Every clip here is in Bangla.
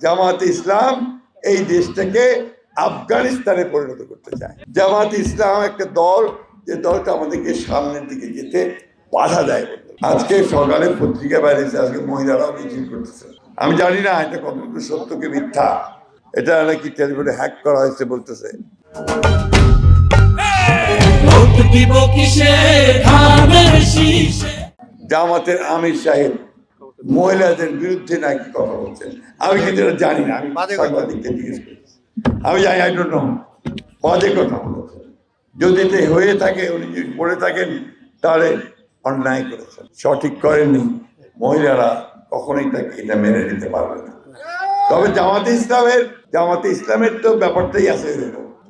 জামাতে ইসলাম এই দেশটাকে আফগানিস্তানে পরিণত করতে চায়। জামাতে ইসলাম একটা দল, যে দলটা আমাদেরকে সামনের দিকে যেতে বাধা দেয়। আজকে সকালে পত্রিকা বেরিয়েছে, আজকে মহিলারাও মিছিল করতেছে। আমি জানি না এটা কতটুকু সত্য কি মিথ্যা, এটা নাকি টেলিফোনে হ্যাক করা হয়েছে বলতেছে। জামাতের আমির সাহেব মহিলাদের বিরুদ্ধে নাকি কথা বলছেন, আমি কিন্তু এটা জানি না। আমি সাংবাদিককে জিজ্ঞেস করছি, আমি জানি, আই ডোন্ট নো, বাজে কথা বলেছেন। যদি এটা হয়ে থাকে, উনি যদি বলে থাকেন, তাহলে অন্যায় করেছেন, সঠিক করেননি। মহিলারা কখনোই তাকে এটা মেনে নিতে পারবে না। তবে জামাতে ইসলামের তো ব্যাপারটাই আছে,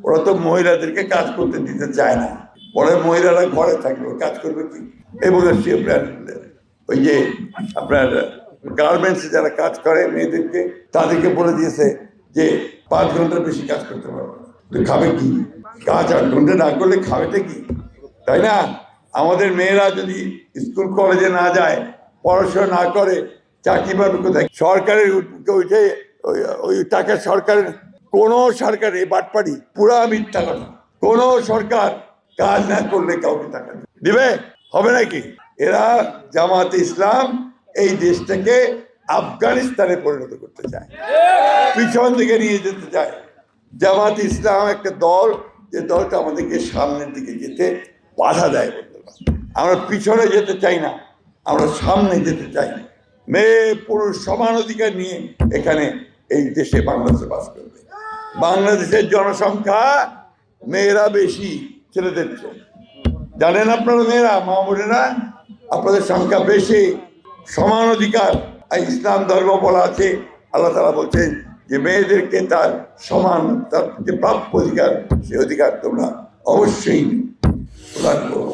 ওরা তো মহিলাদেরকে কাজ করতে দিতে চায় না। পরে মহিলারা ঘরে থাকবে, কাজ করবে কি? এবং ওই যে আপনার গার্মেন্টসে যারা কাজ করে মেয়েদেরকে, তাদেরকে বলে দিয়েছে যে 5 ঘন্টার বেশি কাজ করতে পারবে না। তো খাবে কি? কাজ 8 ঘন্টা না করলে খাবেটা কি? তাই না? আমাদের মেয়েরা যদি স্কুল কলেজে না যায়, পড়াশোনা না করে, চাকরি পাবে কোথায়? সরকারের উঠে ওই টাকা সরকারের, কোন সরকার, এই বাটপাড়ি পুরা মিথ্যা কথা। কোন সরকার কাজ না করলে কাউকে টাকা দিবে? হবে নাকি? এরা জামাতে ইসলাম এই দেশটাকে আফগানিস্তানে পরিণত করতে চায়, পিছন দিকে নিয়ে যেতে চায়। জামাতে ইসলাম একটা দল, যে দলটা আমাদেরকে সামনের দিকে যেতে বাধা দেয়। আমরা পিছনে যেতে চাই না, আমরা সামনে যেতে চাই। মেয়ে পুরুষ সমান অধিকার নিয়ে এখানে এই দেশে বাংলাদেশে বাস করবে। বাংলাদেশের জনসংখ্যা মেয়েরা বেশি ছেলেদের চেয়ে, জানেন আপনারা? মেয়েরা, মা বোনেরা, আপনাদের সংখ্যা বেশি, সমান অধিকার। ইসলাম ধর্ম বলা আছে, আল্লাহ তাআলা বলছেন যে মেয়েদেরকে তার সমান, তার যে প্রাপ্য অধিকার, সে অধিকার তোমরা অবশ্যই প্রদান করো।